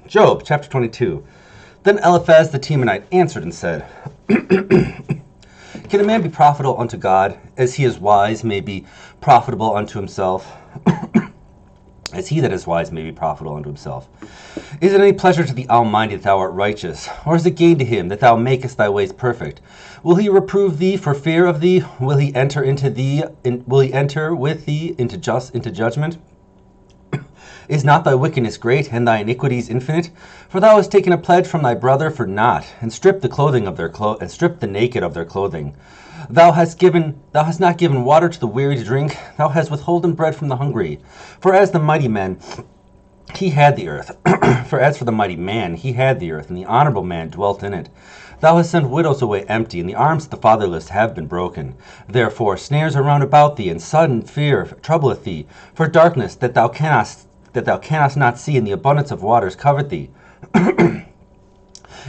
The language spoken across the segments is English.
Job, chapter 22. Then Eliphaz the Temanite answered and said, Can a man be profitable unto God, as he is wise may be profitable unto himself? As he that is wise may be profitable unto himself. Is it any pleasure to the Almighty that thou art righteous? Or is it gain to him that thou makest thy ways perfect? Will he reprove thee for fear of thee? Will he enter with thee into judgment? Is not thy wickedness great, and thy iniquities infinite? For thou hast taken a pledge from thy brother for naught, and stripped the naked of their clothing. Thou hast not given water to the weary to drink. Thou hast withholden bread from the hungry. For as the mighty man, he had the earth. For as for the mighty man, he had the earth, and the honorable man dwelt in it. Thou hast sent widows away empty, and the arms of the fatherless have been broken. Therefore snares are round about thee, and sudden fear troubleth thee. For darkness that thou cannot not see, and the abundance of waters covered thee.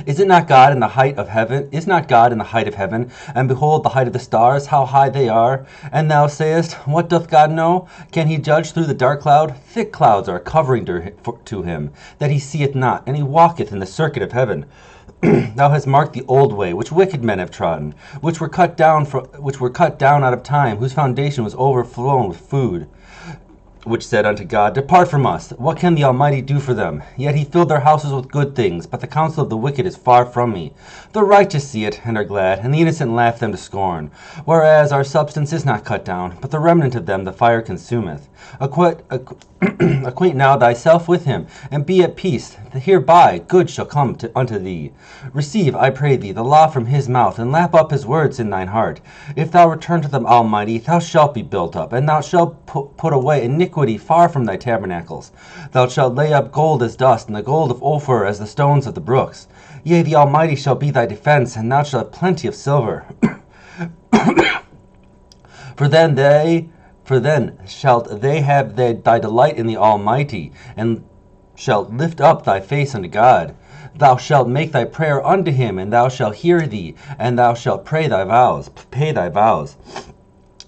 Is not God in the height of heaven? And behold the height of the stars, how high they are? And thou sayest, What doth God know? Can he judge through the dark cloud? Thick clouds are covering to him, that he seeth not, and he walketh in the circuit of heaven. Thou hast marked the old way, which wicked men have trodden, which were cut down out of time, whose foundation was overflown with food. Which said unto God, Depart from us. What can the Almighty do for them? Yet he filled their houses with good things, but the counsel of the wicked is far from me. The righteous see it, and are glad, and the innocent laugh them to scorn. Whereas our substance is not cut down, but the remnant of them the fire consumeth. Acquaint now thyself with him, and be at peace. Hereby good shall come unto thee. Receive, I pray thee, the law from his mouth, and lap up his words in thine heart. If thou return to the Almighty, thou shalt be built up, and thou shalt put away iniquity far from thy tabernacles. Thou shalt lay up gold as dust, and the gold of Ophir as the stones of the brooks. Yea, the Almighty shall be thy defense, and thou shalt have plenty of silver. For then shalt they have thy delight in the Almighty, and shalt lift up thy face unto God. Thou shalt make thy prayer unto him, and thou shalt hear thee, and thou shalt pay thy vows.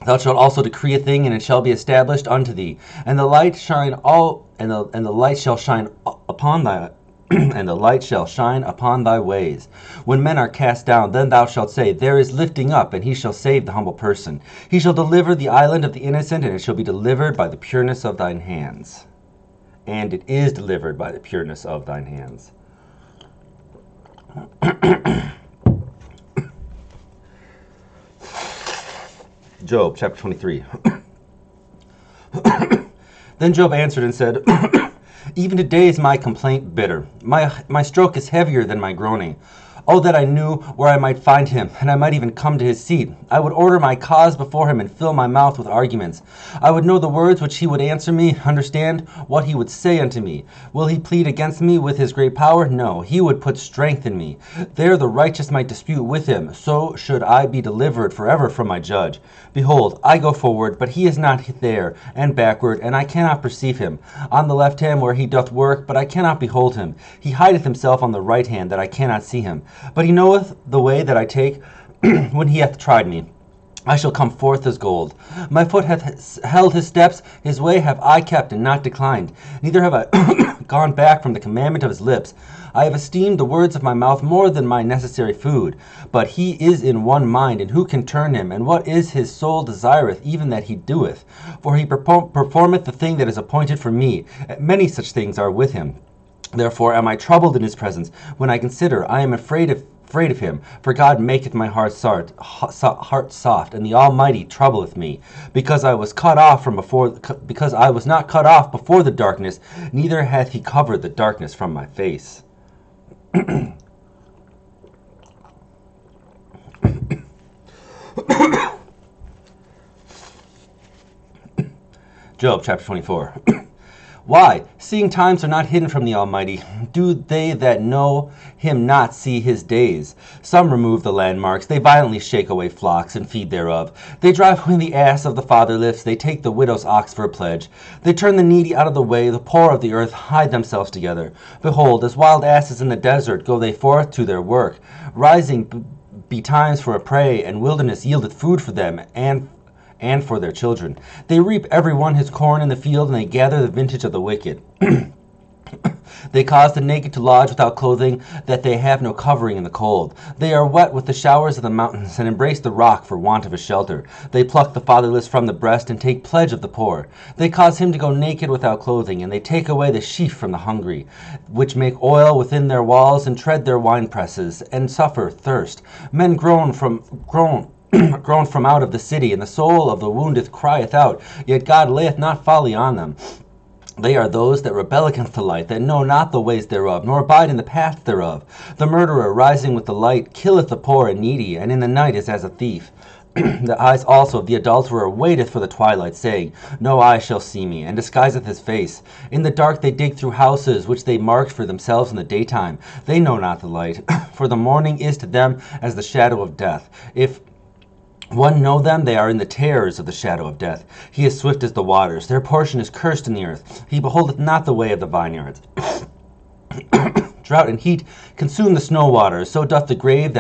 Thou shalt also decree a thing, and it shall be established unto thee, and the light shall shine upon thy and the light shall shine upon thy ways. When men are cast down, then thou shalt say, There is lifting up, and he shall save the humble person. He shall deliver the island of the innocent, and it shall be delivered by the pureness of thine hands. And it is delivered by the pureness of thine hands. Job, chapter 23. Then Job answered and said, Even today is my complaint bitter. My stroke is heavier than my groaning. Oh, that I knew where I might find him, and I might even come to his seat. I would order my cause before him and fill my mouth with arguments. I would know the words which he would answer me, understand what he would say unto me. Will he plead against me with his great power? No, he would put strength in me. There the righteous might dispute with him. So should I be delivered forever from my judge. Behold, I go forward, but he is not there, and backward, and I cannot perceive him. On the left hand where he doth work, but I cannot behold him. He hideth himself on the right hand, that I cannot see him. But he knoweth the way that I take. When he hath tried me, I shall come forth as gold. My foot hath held his steps, his way have I kept and not declined. Neither have I gone back from the commandment of his lips. I have esteemed the words of my mouth more than my necessary food. But he is in one mind, and who can turn him? And what is his soul desireth, even that he doeth? For he performeth the thing that is appointed for me. Many such things are with him. Therefore am I troubled in his presence. When I consider, I am afraid of him. For God maketh my heart soft, and the Almighty troubleth me. Because I was not cut off before the darkness, neither hath he covered the darkness from my face. Job chapter 24. Why, seeing times are not hidden from the Almighty, do they that know him not see his days? Some remove the landmarks, they violently shake away flocks, and feed thereof. They drive away the ass of the fatherless, they take the widow's ox for a pledge. They turn the needy out of the way, the poor of the earth hide themselves together. Behold, as wild asses in the desert go they forth to their work. Rising be times for a prey, and wilderness yieldeth food for them, and for their children. They reap every one his corn in the field, and they gather the vintage of the wicked. They cause the naked to lodge without clothing, that they have no covering in the cold. They are wet with the showers of the mountains, and embrace the rock for want of a shelter. They pluck the fatherless from the breast, and take pledge of the poor. They cause him to go naked without clothing, and they take away the sheaf from the hungry, which make oil within their walls, and tread their wine presses, and suffer thirst. Men groan from out of the city, and the soul of the wounded crieth out, yet God layeth not folly on them. They are those that rebel against the light, that know not the ways thereof, nor abide in the path thereof. The murderer, rising with the light, killeth the poor and needy, and in the night is as a thief. The eyes also of the adulterer waiteth for the twilight, saying, No eye shall see me, and disguiseth his face. In the dark they dig through houses, which they marked for themselves in the daytime. They know not the light, for the morning is to them as the shadow of death. If one know them, they are in the terrors of the shadow of death. He is swift as the waters. Their portion is cursed in the earth. He beholdeth not the way of the vineyards. Drought and heat consume the snow waters. So doth the grave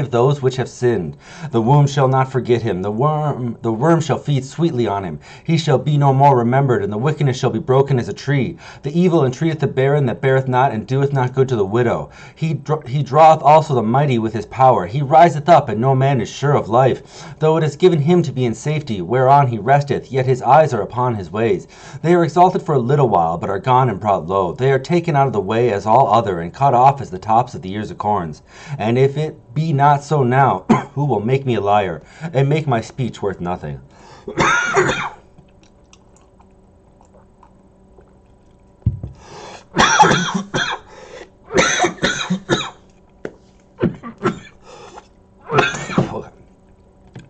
those which have sinned. The womb shall not forget him. The worm shall feed sweetly on him. He shall be no more remembered, and the wickedness shall be broken as a tree. The evil entreateth the barren that beareth not, and doeth not good to the widow. He draweth also the mighty with his power. He riseth up, and no man is sure of life. Though it is given him to be in safety, whereon he resteth, yet his eyes are upon his ways. They are exalted for a little while, but are gone and brought low. They are taken out of the way as all other, and cut off as the tops of the ears of corns. And if it be not so now, who will make me a liar, and make my speech worth nothing?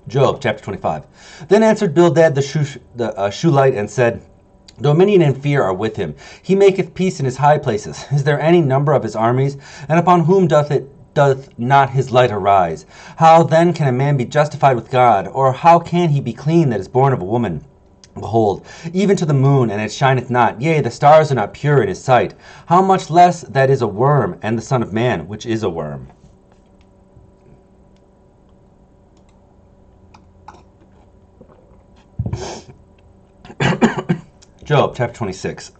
Job chapter 25. Then answered Bildad the Shuhite and said, Dominion and fear are with him. He maketh peace in his high places. Is there any number of his armies? And upon whom doth not his light arise? How then can a man be justified with God? Or how can he be clean that is born of a woman? Behold, even to the moon, and it shineth not. Yea, the stars are not pure in his sight. How much less that is a worm, and the Son of Man, which is a worm? Job chapter 26.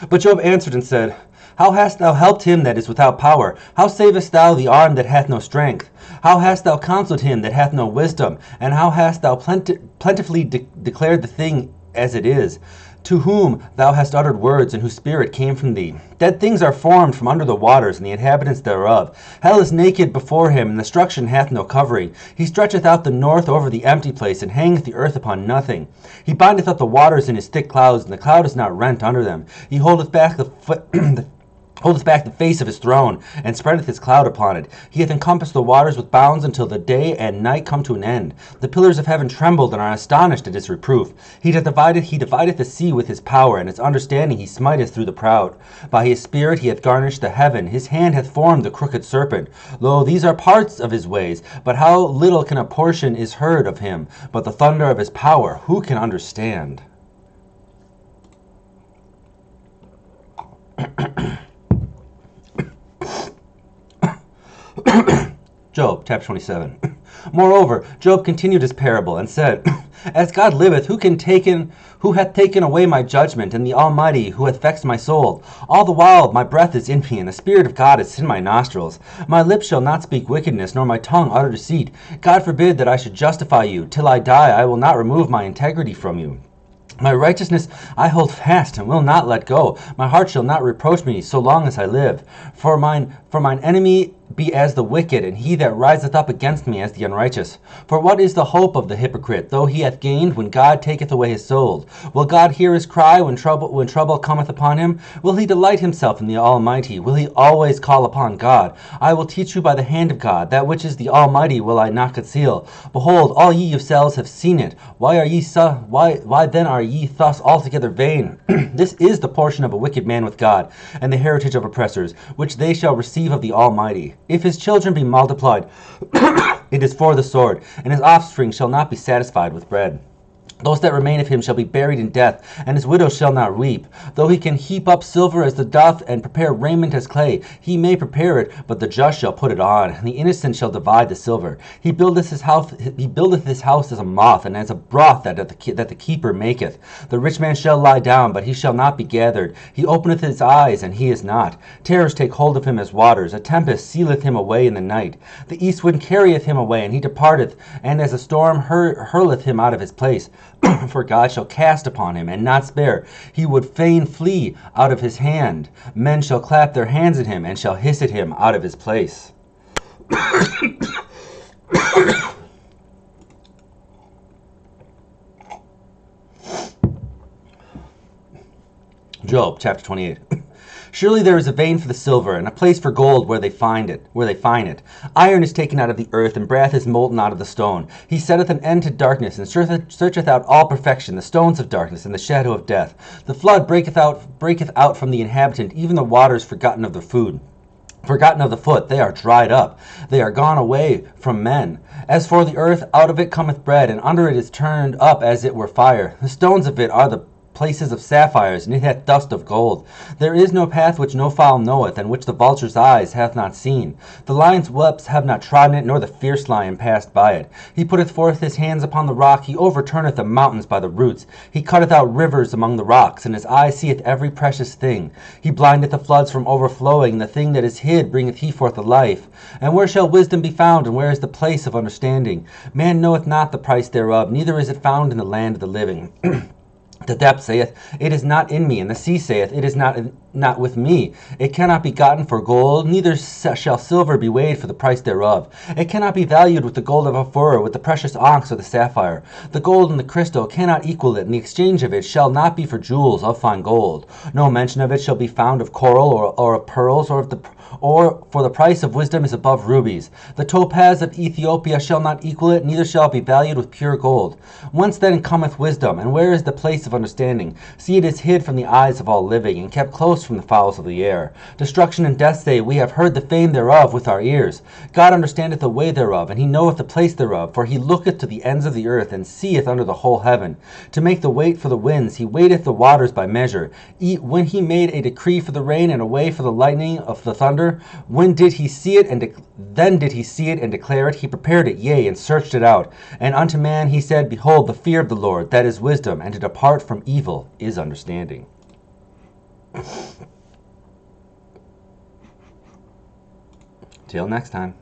But Job answered and said, How hast thou helped him that is without power? How savest thou the arm that hath no strength? How hast thou counseled him that hath no wisdom? And how hast thou plentifully declared the thing as it is? To whom thou hast uttered words, and whose spirit came from thee. Dead things are formed from under the waters, and the inhabitants thereof. Hell is naked before him, and destruction hath no covering. He stretcheth out the north over the empty place, and hangeth the earth upon nothing. He bindeth up the waters in his thick clouds, and the cloud is not rent under them. He holdeth back holdeth back the face of his throne, and spreadeth his cloud upon it. He hath encompassed the waters with bounds until the day and night come to an end. The pillars of heaven trembled and are astonished at his reproof. He divideth the sea with his power, and its understanding he smiteth through the proud. By his spirit he hath garnished the heaven. His hand hath formed the crooked serpent. Lo, these are parts of his ways, but how little can a portion is heard of him. But the thunder of his power, who can understand? Job chapter 27. Moreover, Job continued his parable and said, As God liveth, who hath taken away my judgment, and the Almighty, who hath vexed my soul? All the while my breath is in me, and the Spirit of God is in my nostrils. My lips shall not speak wickedness, nor my tongue utter deceit. God forbid that I should justify you. Till I die, I will not remove my integrity from you. My righteousness I hold fast, and will not let go. My heart shall not reproach me, so long as I live. For mine enemy be as the wicked, and he that riseth up against me as the unrighteous. For what is the hope of the hypocrite, though he hath gained, when God taketh away his soul? Will God hear his cry when trouble cometh upon him? Will he delight himself in the Almighty? Will he always call upon God? I will teach you by the hand of God. That which is the Almighty will I not conceal. Behold, all ye yourselves have seen it. Why then are ye thus altogether vain? This is the portion of a wicked man with God, and the heritage of oppressors, which they shall receive of the Almighty. If his children be multiplied, it is for the sword, and his offspring shall not be satisfied with bread. Those that remain of him shall be buried in death, and his widow shall not weep. Though he can heap up silver as the doth, and prepare raiment as clay, he may prepare it, but the just shall put it on, and the innocent shall divide the silver. He buildeth his house as a moth, and as a broth that the keeper maketh. The rich man shall lie down, but he shall not be gathered. He openeth his eyes, and he is not. Terrors take hold of him as waters. A tempest sealeth him away in the night. The east wind carrieth him away, and he departeth, and as a storm hurleth him out of his place. For God shall cast upon him, and not spare. He would fain flee out of his hand. Men shall clap their hands at him, and shall hiss at him out of his place. Job chapter 28. Surely there is a vein for the silver, and a place for gold where they find it. Iron is taken out of the earth, and brass is molten out of the stone. He setteth an end to darkness, and searcheth out all perfection, the stones of darkness, and the shadow of death. The flood breaketh out from the inhabitant, even the waters forgotten of the food. Forgotten of the foot, they are dried up. They are gone away from men. As for the earth, out of it cometh bread, and under it is turned up as it were fire. The stones of it are the places of sapphires, and it hath dust of gold. There is no path which no fowl knoweth, and which the vulture's eyes hath not seen. The lion's whelps have not trodden it, nor the fierce lion passed by it. He putteth forth his hands upon the rock, he overturneth the mountains by the roots. He cutteth out rivers among the rocks, and his eye seeth every precious thing. He blindeth the floods from overflowing, and the thing that is hid bringeth he forth the life. And where shall wisdom be found, and where is the place of understanding? Man knoweth not the price thereof, neither is it found in the land of the living. The depth saith, it is not in me, and the sea saith, it is not with me. It cannot be gotten for gold, neither shall silver be weighed for the price thereof. It cannot be valued with the gold of a fur, with the precious onyx or the sapphire. The gold and the crystal cannot equal it, and the exchange of it shall not be for jewels of fine gold. No mention of it shall be found of coral or of pearls, or for the price of wisdom is above rubies. The topaz of Ethiopia shall not equal it, neither shall it be valued with pure gold. Whence then cometh wisdom, and where is the place of understanding? See, it is hid from the eyes of all living, and kept close from the fowls of the air. Destruction and death say, we have heard the fame thereof with our ears. God understandeth the way thereof, and he knoweth the place thereof, for he looketh to the ends of the earth, and seeth under the whole heaven. To make the weight for the winds, he weighteth the waters by measure. When he made a decree for the rain, and a way for the lightning of the thunder, when did he see it, then did he see it and declare it? He prepared it, yea, and searched it out. And unto man he said, behold, the fear of the Lord, that is wisdom, and to depart from evil is understanding. Till next time.